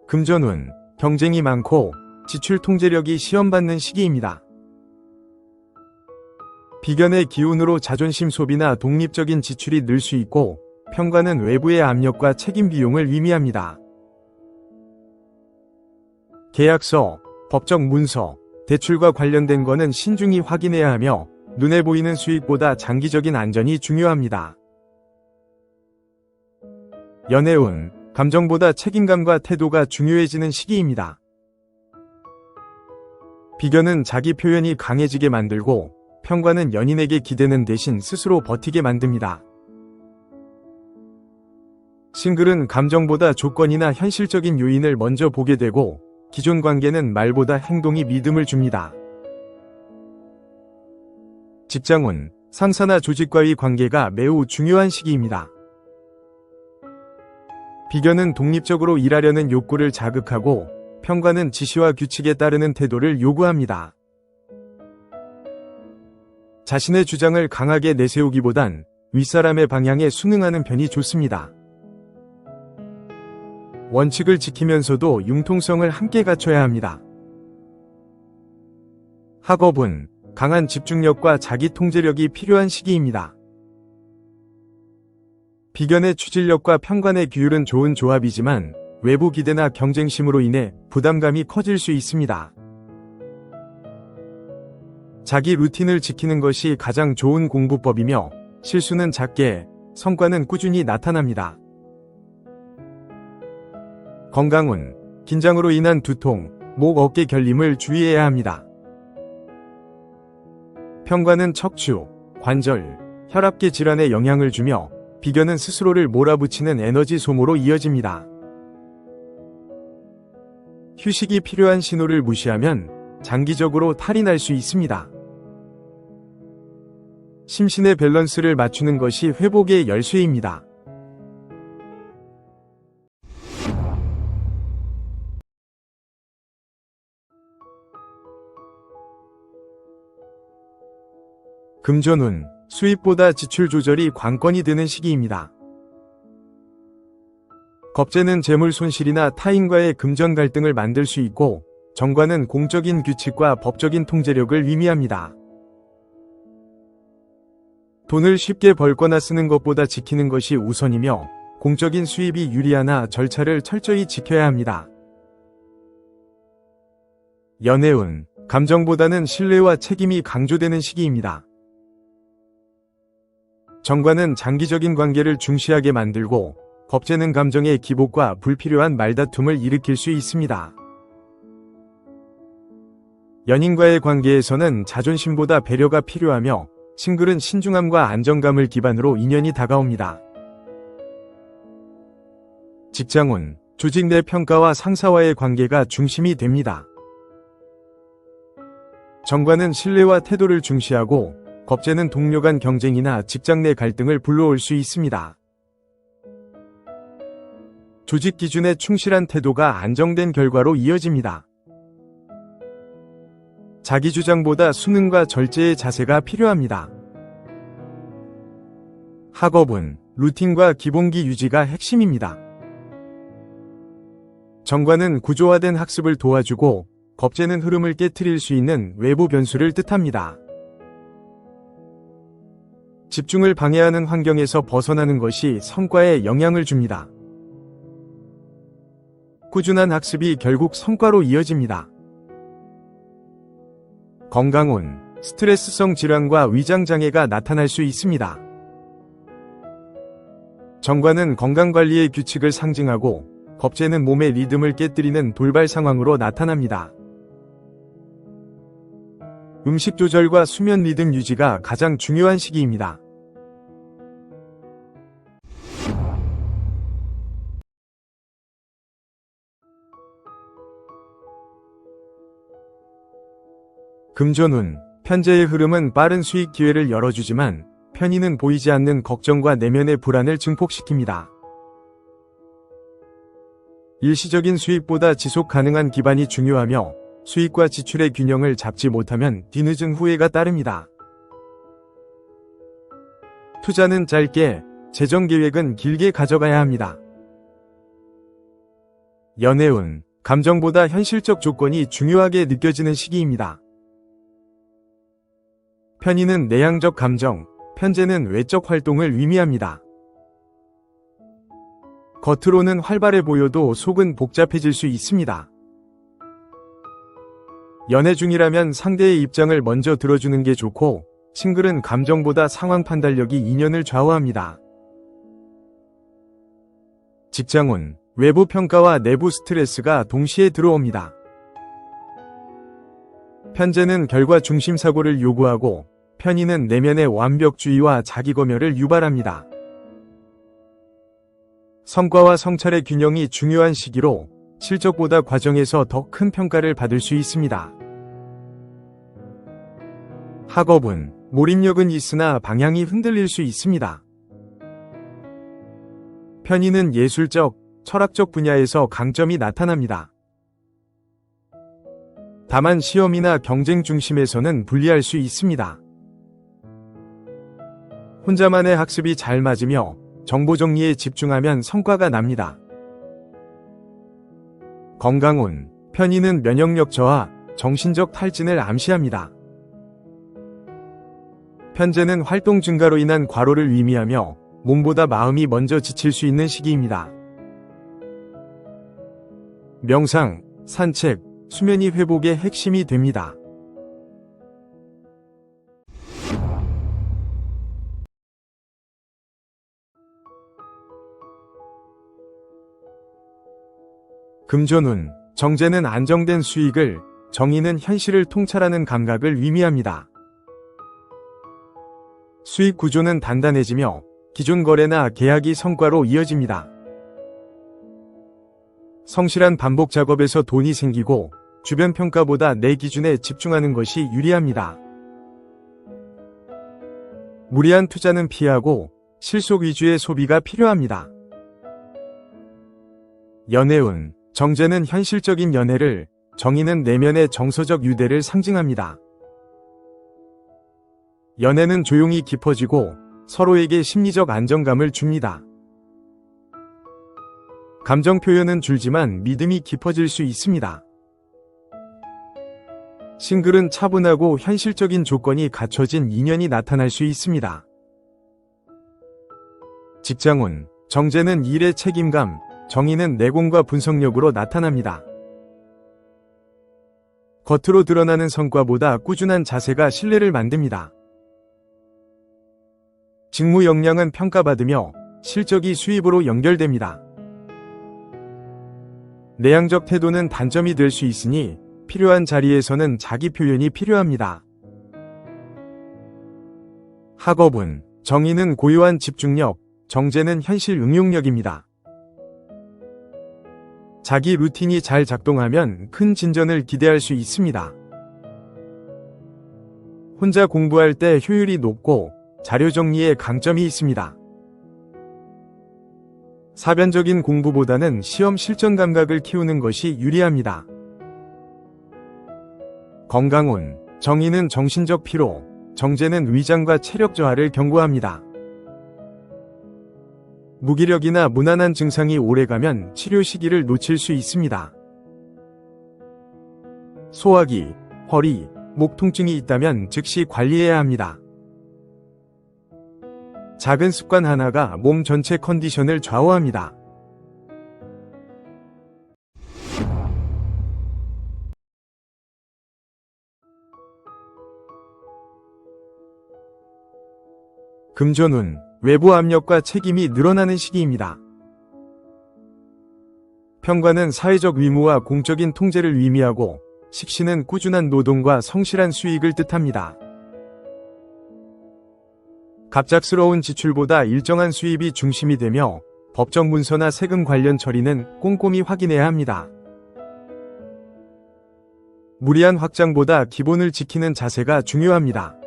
금전운, 경쟁이 많고 지출 통제력이 시험받는 시기입니다. 비견의 기운으로 자존심 소비나 독립적인 지출이 늘 수 있고 편관은 외부의 압력과 책임 비용을 의미합니다. 계약서, 법적 문서, 대출과 관련된 거는 신중히 확인해야 하며 눈에 보이는 수익보다 장기적인 안전이 중요합니다. 연애운, 감정보다 책임감과 태도가 중요해지는 시기입니다. 비견은 자기 표현이 강해지게 만들고 편관은 연인에게 기대는 대신 스스로 버티게 만듭니다. 싱글은 감정보다 조건이나 현실적인 요인을 먼저 보게 되고 기존 관계는 말보다 행동이 믿음을 줍니다. 직장운, 상사나 조직과의 관계가 매우 중요한 시기입니다. 비견은 독립적으로 일하려는 욕구를 자극하고 편관은 지시와 규칙에 따르는 태도를 요구합니다. 자신의 주장을 강하게 내세우기보단 윗사람의 방향에 순응하는 편이 좋습니다. 원칙을 지키면서도 융통성을 함께 갖춰야 합니다. 학업은 강한 집중력과 자기 통제력이 필요한 시기입니다. 비견의 추진력과 편관의 규율은 좋은 조합이지만 외부 기대나 경쟁심으로 인해 부담감이 커질 수 있습니다. 자기 루틴을 지키는 것이 가장 좋은 공부법이며 실수는 작게, 성과는 꾸준히 나타납니다. 건강운, 긴장으로 인한 두통, 목, 어깨 결림을 주의해야 합니다. 편관은 척추, 관절, 혈압계 질환에 영향을 주며 비견은 스스로를 몰아붙이는 에너지 소모로 이어집니다. 휴식이 필요한 신호를 무시하면 장기적으로 탈이 날 수 있습니다. 심신의 밸런스를 맞추는 것이 회복의 열쇠입니다. 금전운, 수입보다 지출 조절이 관건이 되는 시기입니다. 겁재는 재물 손실이나 타인과의 금전 갈등을 만들 수 있고 정관은 공적인 규칙과 법적인 통제력을 의미합니다. 돈을 쉽게 벌거나 쓰는 것보다 지키는 것이 우선이며 공적인 수입이 유리하나 절차를 철저히 지켜야 합니다. 연애운, 감정보다는 신뢰와 책임이 강조되는 시기입니다. 정관은 장기적인 관계를 중시하게 만들고 겁재는 감정의 기복과 불필요한 말다툼을 일으킬 수 있습니다. 연인과의 관계에서는 자존심보다 배려가 필요하며 싱글은 신중함과 안정감을 기반으로 인연이 다가옵니다. 직장운, 조직 내 평가와 상사와의 관계가 중심이 됩니다. 정관은 신뢰와 태도를 중시하고 겁재는 동료 간 경쟁이나 직장 내 갈등을 불러올 수 있습니다. 조직 기준에 충실한 태도가 안정된 결과로 이어집니다. 자기 주장보다 수능과 절제의 자세가 필요합니다. 학업은 루틴과 기본기 유지가 핵심입니다. 정관은 구조화된 학습을 도와주고 겁재는 흐름을 깨트릴 수 있는 외부 변수를 뜻합니다. 집중을 방해하는 환경에서 벗어나는 것이 성과에 영향을 줍니다. 꾸준한 학습이 결국 성과로 이어집니다. 건강운, 스트레스성 질환과 위장장애가 나타날 수 있습니다. 정관은 건강관리의 규칙을 상징하고 겁재는 몸의 리듬을 깨뜨리는 돌발 상황으로 나타납니다. 음식 조절과 수면 리듬 유지가 가장 중요한 시기입니다. 금전운, 편재의 흐름은 빠른 수익 기회를 열어주지만 편의는 보이지 않는 걱정과 내면의 불안을 증폭시킵니다. 일시적인 수익보다 지속 가능한 기반이 중요하며 수익과 지출의 균형을 잡지 못하면 뒤늦은 후회가 따릅니다. 투자는 짧게, 재정 계획은 길게 가져가야 합니다. 연애운, 감정보다 현실적 조건이 중요하게 느껴지는 시기입니다. 편인은 내향적 감정, 편재는 외적 활동을 의미합니다. 겉으로는 활발해 보여도 속은 복잡해질 수 있습니다. 연애 중이라면 상대의 입장을 먼저 들어주는 게 좋고, 싱글은 감정보다 상황 판단력이 인연을 좌우합니다. 직장운, 외부 평가와 내부 스트레스가 동시에 들어옵니다. 편재는 결과 중심 사고를 요구하고, 편인은 내면의 완벽주의와 자기검열을 유발합니다. 성과와 성찰의 균형이 중요한 시기로 실적보다 과정에서 더 큰 평가를 받을 수 있습니다. 학업은 몰입력은 있으나 방향이 흔들릴 수 있습니다. 편인은 예술적, 철학적 분야에서 강점이 나타납니다. 다만 시험이나 경쟁 중심에서는 불리할 수 있습니다. 혼자만의 학습이 잘 맞으며 정보 정리에 집중하면 성과가 납니다. 건강운, 편인은 면역력 저하, 정신적 탈진을 암시합니다. 편재는 활동 증가로 인한 과로를 의미하며 몸보다 마음이 먼저 지칠 수 있는 시기입니다. 명상, 산책, 수면이 회복의 핵심이 됩니다. 금전운, 정제는 안정된 수익을, 정인은 현실을 통찰하는 감각을 의미합니다. 수익 구조는 단단해지며 기존 거래나 계약이 성과로 이어집니다. 성실한 반복 작업에서 돈이 생기고 주변 평가보다 내 기준에 집중하는 것이 유리합니다. 무리한 투자는 피하고 실속 위주의 소비가 필요합니다. 연애운, 정제는 현실적인 연애를, 정인은 내면의 정서적 유대를 상징합니다. 연애는 조용히 깊어지고 서로에게 심리적 안정감을 줍니다. 감정 표현은 줄지만 믿음이 깊어질 수 있습니다. 싱글은 차분하고 현실적인 조건이 갖춰진 인연이 나타날 수 있습니다. 직장운, 정제는 일의 책임감, 정의는 내공과 분석력으로 나타납니다. 겉으로 드러나는 성과보다 꾸준한 자세가 신뢰를 만듭니다. 직무 역량은 평가받으며 실적이 수입으로 연결됩니다. 내향적 태도는 단점이 될 수 있으니 필요한 자리에서는 자기 표현이 필요합니다. 학업운, 정의는 고요한 집중력, 정제는 현실 응용력입니다. 자기 루틴이 잘 작동하면 큰 진전을 기대할 수 있습니다. 혼자 공부할 때 효율이 높고 자료 정리에 강점이 있습니다. 사변적인 공부보다는 시험 실전 감각을 키우는 것이 유리합니다. 건강운, 정의는 정신적 피로, 정제는 위장과 체력 저하를 경고합니다. 무기력이나 무난한 증상이 오래가면 치료 시기를 놓칠 수 있습니다. 소화기, 허리, 목 통증이 있다면 즉시 관리해야 합니다. 작은 습관 하나가 몸 전체 컨디션을 좌우합니다. 금전운, 외부 압력과 책임이 늘어나는 시기입니다. 평관은 사회적 의무와 공적인 통제를 의미하고 식신은 꾸준한 노동과 성실한 수익을 뜻합니다. 갑작스러운 지출보다 일정한 수입이 중심이 되며 법적 문서나 세금 관련 처리는 꼼꼼히 확인해야 합니다. 무리한 확장보다 기본을 지키는 자세가 중요합니다.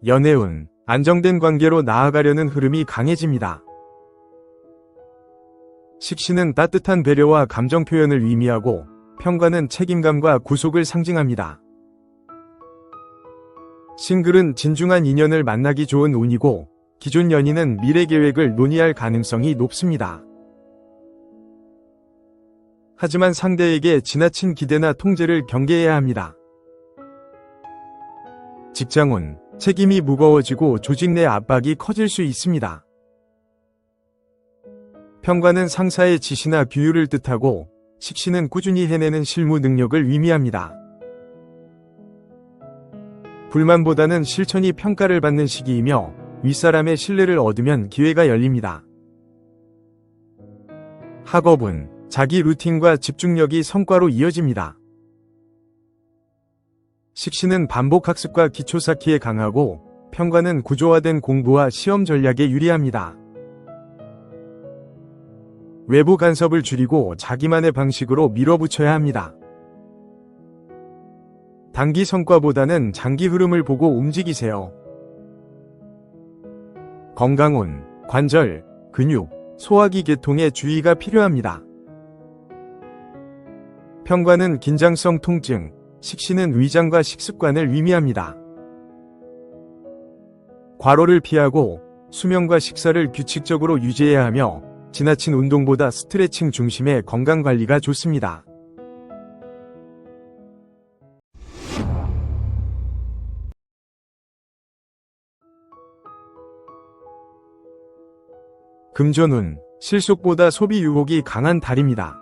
연애운, 안정된 관계로 나아가려는 흐름이 강해집니다. 식신은 따뜻한 배려와 감정 표현을 의미하고 평관은 책임감과 구속을 상징합니다. 싱글은 진중한 인연을 만나기 좋은 운이고 기존 연인은 미래 계획을 논의할 가능성이 높습니다. 하지만 상대에게 지나친 기대나 통제를 경계해야 합니다. 직장운, 책임이 무거워지고 조직 내 압박이 커질 수 있습니다. 평관은 상사의 지시나 규율을 뜻하고 식신은 꾸준히 해내는 실무 능력을 의미합니다. 불만보다는 실천이 평가를 받는 시기이며 윗사람의 신뢰를 얻으면 기회가 열립니다. 학업은 자기 루틴과 집중력이 성과로 이어집니다. 식신은 반복 학습과 기초 쌓기에 강하고 평관은 구조화된 공부와 시험 전략에 유리합니다. 외부 간섭을 줄이고 자기만의 방식으로 밀어붙여야 합니다. 단기 성과보다는 장기 흐름을 보고 움직이세요. 건강운, 관절, 근육, 소화기 계통에 주의가 필요합니다. 평관은 긴장성 통증, 식신은 위장과 식습관을 의미합니다. 과로를 피하고 수면과 식사를 규칙적으로 유지해야 하며 지나친 운동보다 스트레칭 중심의 건강관리가 좋습니다. 금전운, 실속보다 소비 유혹이 강한 달입니다.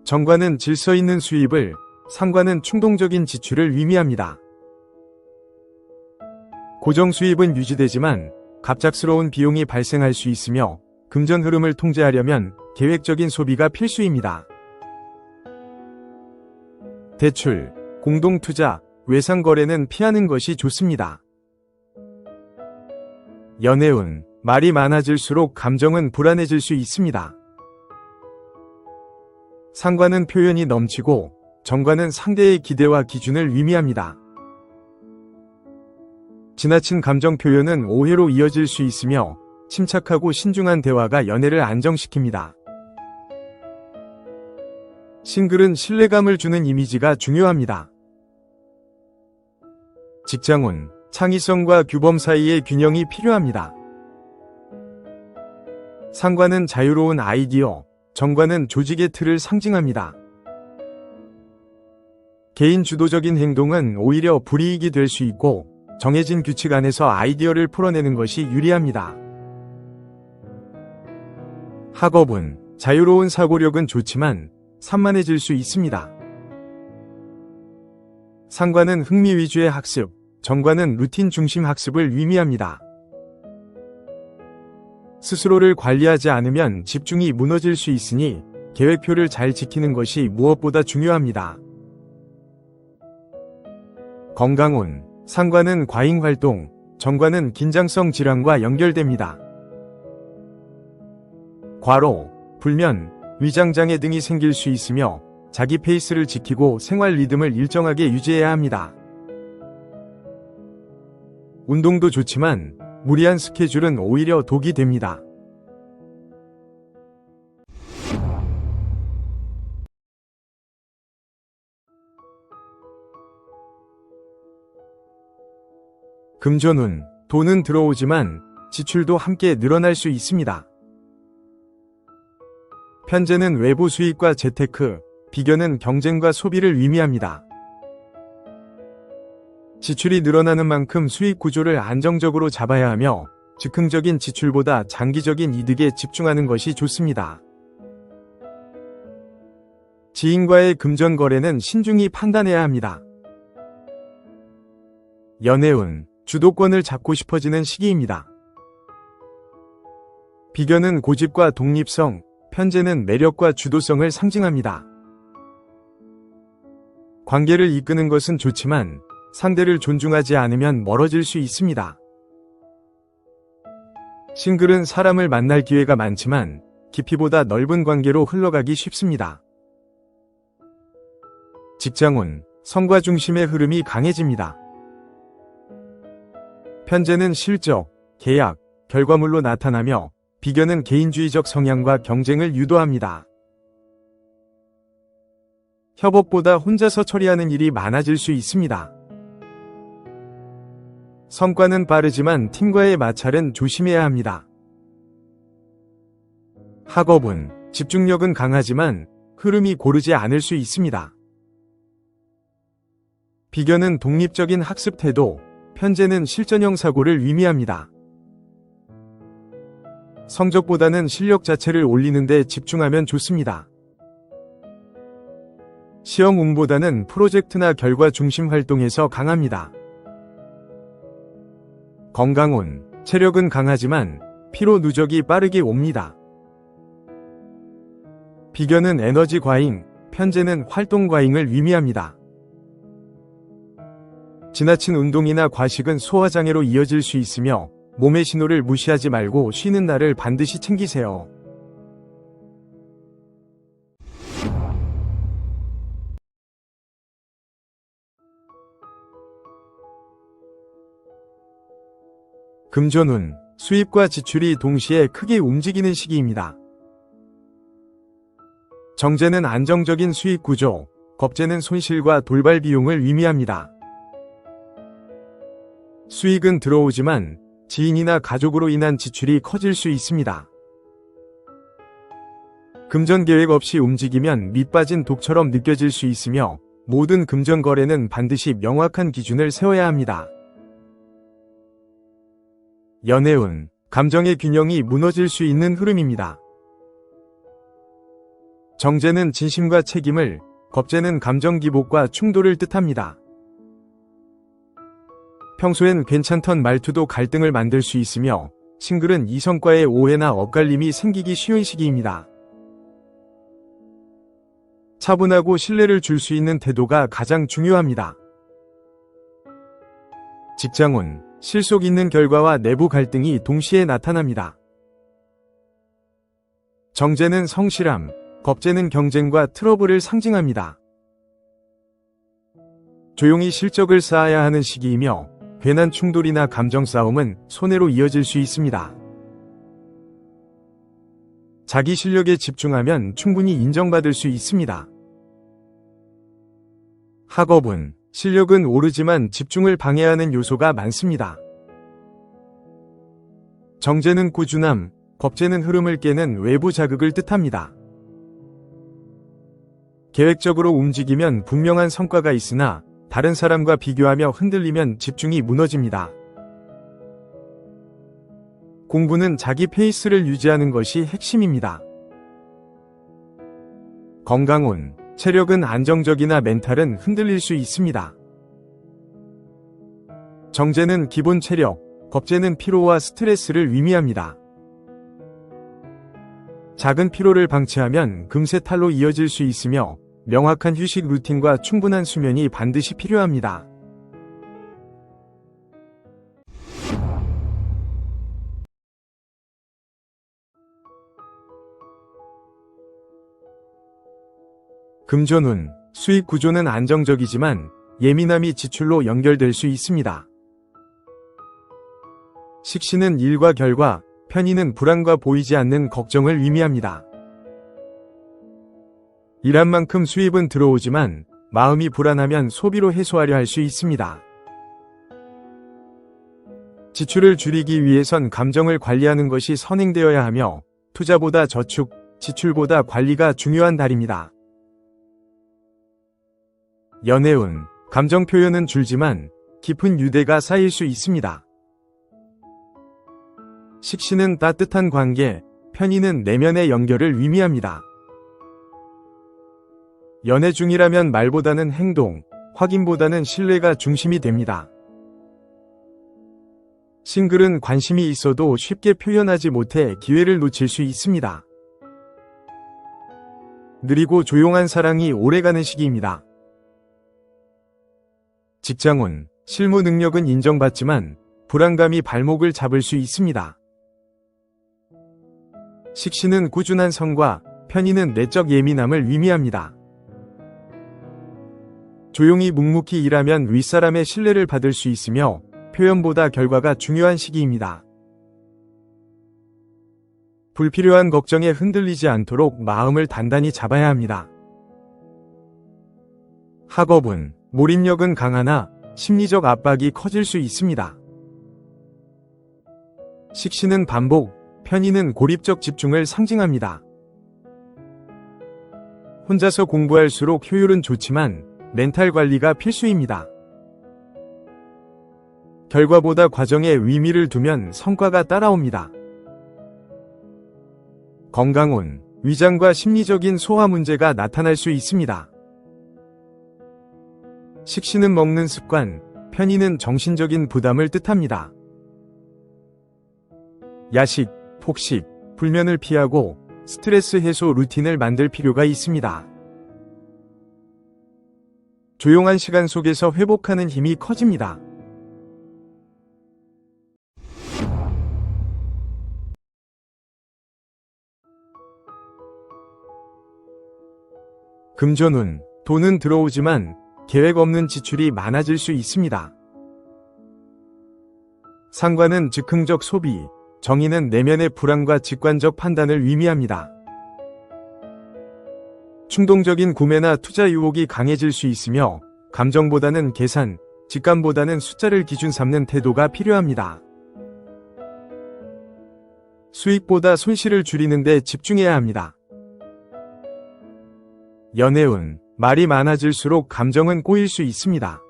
정관은 질서 있는 수입을, 상관은 충동적인 지출을 의미합니다. 고정 수입은 유지되지만 갑작스러운 비용이 발생할 수 있으며 금전 흐름을 통제하려면 계획적인 소비가 필수입니다. 대출, 공동투자, 외상거래는 피하는 것이 좋습니다. 연애운, 말이 많아질수록 감정은 불안해질 수 있습니다. 상관은 표현이 넘치고 정관은 상대의 기대와 기준을 의미합니다. 지나친 감정 표현은 오해로 이어질 수 있으며 침착하고 신중한 대화가 연애를 안정시킵니다. 싱글은 신뢰감을 주는 이미지가 중요합니다. 직장운, 창의성과 규범 사이의 균형이 필요합니다. 상관은 자유로운 아이디어, 정관은 조직의 틀을 상징합니다. 개인 주도적인 행동은 오히려 불이익이 될 수 있고 정해진 규칙 안에서 아이디어를 풀어내는 것이 유리합니다. 학업은 자유로운 사고력은 좋지만 산만해질 수 있습니다. 상관은 흥미 위주의 학습, 정관은 루틴 중심 학습을 의미합니다. 스스로를 관리하지 않으면 집중이 무너질 수 있으니 계획표를 잘 지키는 것이 무엇보다 중요합니다. 건강운, 상관은 과잉활동, 정관은 긴장성 질환과 연결됩니다. 과로, 불면, 위장장애 등이 생길 수 있으며 자기 페이스를 지키고 생활 리듬을 일정하게 유지해야 합니다. 운동도 좋지만 무리한 스케줄은 오히려 독이 됩니다. 금전운, 돈은 들어오지만 지출도 함께 늘어날 수 있습니다. 편재는 외부 수입과 재테크, 비견은 경쟁과 소비를 의미합니다. 지출이 늘어나는 만큼 수익 구조를 안정적으로 잡아야 하며 즉흥적인 지출보다 장기적인 이득에 집중하는 것이 좋습니다. 지인과의 금전 거래는 신중히 판단해야 합니다. 연애운, 주도권을 잡고 싶어지는 시기입니다. 비견은 고집과 독립성, 편재는 매력과 주도성을 상징합니다. 관계를 이끄는 것은 좋지만 상대를 존중하지 않으면 멀어질 수 있습니다. 싱글은 사람을 만날 기회가 많지만 깊이보다 넓은 관계로 흘러가기 쉽습니다. 직장운, 성과 중심의 흐름이 강해집니다. 편재는 실적, 계약, 결과물로 나타나며 비견은 개인주의적 성향과 경쟁을 유도합니다. 협업보다 혼자서 처리하는 일이 많아질 수 있습니다. 성과는 빠르지만 팀과의 마찰은 조심해야 합니다. 학업은 집중력은 강하지만 흐름이 고르지 않을 수 있습니다. 비견은 독립적인 학습 태도, 편재는 실전형 사고를 의미합니다. 성적보다는 실력 자체를 올리는 데 집중하면 좋습니다. 시험 운보다는 프로젝트나 결과 중심 활동에서 강합니다. 건강운, 체력은 강하지만 피로 누적이 빠르게 옵니다. 비견은 에너지 과잉, 편재는 활동 과잉을 의미합니다. 지나친 운동이나 과식은 소화장애로 이어질 수 있으며 몸의 신호를 무시하지 말고 쉬는 날을 반드시 챙기세요. 금전운, 수입과 지출이 동시에 크게 움직이는 시기입니다. 정제는 안정적인 수익 구조, 겁재는 손실과 돌발 비용을 의미합니다. 수익은 들어오지만 지인이나 가족으로 인한 지출이 커질 수 있습니다. 금전 계획 없이 움직이면 밑빠진 독처럼 느껴질 수 있으며 모든 금전 거래는 반드시 명확한 기준을 세워야 합니다. 연애운, 감정의 균형이 무너질 수 있는 흐름입니다. 정제는 진심과 책임을, 겁재는 감정 기복과 충돌을 뜻합니다. 평소엔 괜찮던 말투도 갈등을 만들 수 있으며 싱글은 이성과의 오해나 엇갈림이 생기기 쉬운 시기입니다. 차분하고 신뢰를 줄 수 있는 태도가 가장 중요합니다. 직장운, 실속 있는 결과와 내부 갈등이 동시에 나타납니다. 정제는 성실함, 겁재는 경쟁과 트러블을 상징합니다. 조용히 실적을 쌓아야 하는 시기이며 괜한 충돌이나 감정 싸움은 손해로 이어질 수 있습니다. 자기 실력에 집중하면 충분히 인정받을 수 있습니다. 학업운, 실력은 오르지만 집중을 방해하는 요소가 많습니다. 정제는 꾸준함, 겁재는 흐름을 깨는 외부 자극을 뜻합니다. 계획적으로 움직이면 분명한 성과가 있으나 다른 사람과 비교하며 흔들리면 집중이 무너집니다. 공부는 자기 페이스를 유지하는 것이 핵심입니다. 건강운, 체력은 안정적이나 멘탈은 흔들릴 수 있습니다. 정제는 기본 체력, 겁재는 피로와 스트레스를 의미합니다. 작은 피로를 방치하면 금세 탈로 이어질 수 있으며 명확한 휴식 루틴과 충분한 수면이 반드시 필요합니다. 금전운, 수익 구조는 안정적이지만 예민함이 지출로 연결될 수 있습니다. 식신은 일과 결과, 편의는 불안과 보이지 않는 걱정을 의미합니다. 일한 만큼 수입은 들어오지만 마음이 불안하면 소비로 해소하려 할 수 있습니다. 지출을 줄이기 위해선 감정을 관리하는 것이 선행되어야 하며 투자보다 저축, 지출보다 관리가 중요한 달입니다. 연애운, 감정 표현은 줄지만 깊은 유대가 쌓일 수 있습니다. 식신은 따뜻한 관계, 편의는 내면의 연결을 의미합니다. 연애 중이라면 말보다는 행동, 확인보다는 신뢰가 중심이 됩니다. 싱글은 관심이 있어도 쉽게 표현하지 못해 기회를 놓칠 수 있습니다. 느리고 조용한 사랑이 오래가는 시기입니다. 직장운, 실무 능력은 인정받지만 불안감이 발목을 잡을 수 있습니다. 식신은 꾸준한 성과, 편의는 내적 예민함을 의미합니다. 조용히 묵묵히 일하면 윗사람의 신뢰를 받을 수 있으며 표현보다 결과가 중요한 시기입니다. 불필요한 걱정에 흔들리지 않도록 마음을 단단히 잡아야 합니다. 학업운, 몰입력은 강하나 심리적 압박이 커질 수 있습니다. 식신은 반복, 편의는 고립적 집중을 상징합니다. 혼자서 공부할수록 효율은 좋지만 멘탈 관리가 필수입니다. 결과보다 과정에 의미를 두면 성과가 따라옵니다. 건강운, 위장과 심리적인 소화 문제가 나타날 수 있습니다. 식신은 먹는 습관, 편의는 정신적인 부담을 뜻합니다. 야식, 폭식, 불면을 피하고 스트레스 해소 루틴을 만들 필요가 있습니다. 조용한 시간 속에서 회복하는 힘이 커집니다. 금전운, 돈은 들어오지만 계획 없는 지출이 많아질 수 있습니다. 상관은 즉흥적 소비, 정의는 내면의 불안과 직관적 판단을 의미합니다. 충동적인 구매나 투자 유혹이 강해질 수 있으며 감정보다는 계산, 직감보다는 숫자를 기준 삼는 태도가 필요합니다. 수익보다 손실을 줄이는 데 집중해야 합니다. 연애운, 말이 많아질수록 감정은 꼬일 수 있습니다.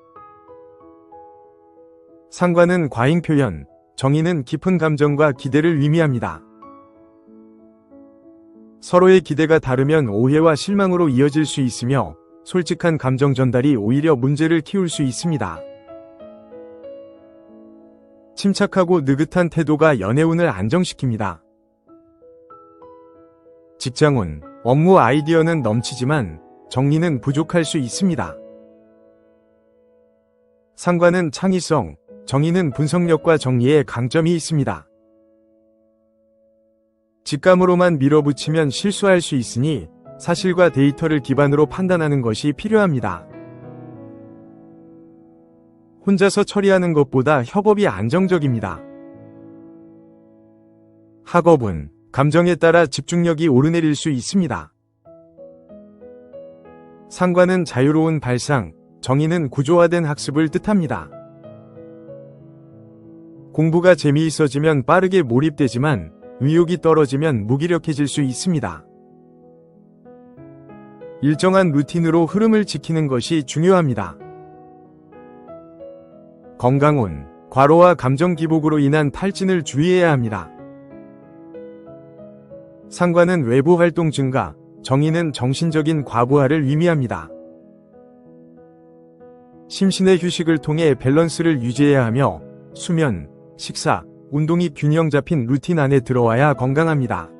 상관은 과잉 표현, 정의는 깊은 감정과 기대를 의미합니다. 서로의 기대가 다르면 오해와 실망으로 이어질 수 있으며 솔직한 감정 전달이 오히려 문제를 키울 수 있습니다. 침착하고 느긋한 태도가 연애운을 안정시킵니다. 직장운, 업무 아이디어는 넘치지만 정리는 부족할 수 있습니다. 상관은 창의성, 정의는 분석력과 정리에 강점이 있습니다. 직감으로만 밀어붙이면 실수할 수 있으니 사실과 데이터를 기반으로 판단하는 것이 필요합니다. 혼자서 처리하는 것보다 협업이 안정적입니다. 학업은 감정에 따라 집중력이 오르내릴 수 있습니다. 상관은 자유로운 발상, 정의는 구조화된 학습을 뜻합니다. 공부가 재미있어지면 빠르게 몰입되지만 의욕이 떨어지면 무기력해질 수 있습니다. 일정한 루틴으로 흐름을 지키는 것이 중요합니다. 건강운, 과로와 감정 기복으로 인한 탈진을 주의해야 합니다. 상관은 외부 활동 증가, 정의는 정신적인 과부하를 의미합니다. 심신의 휴식을 통해 밸런스를 유지해야 하며 수면, 식사, 운동이 균형 잡힌 루틴 안에 들어와야 건강합니다.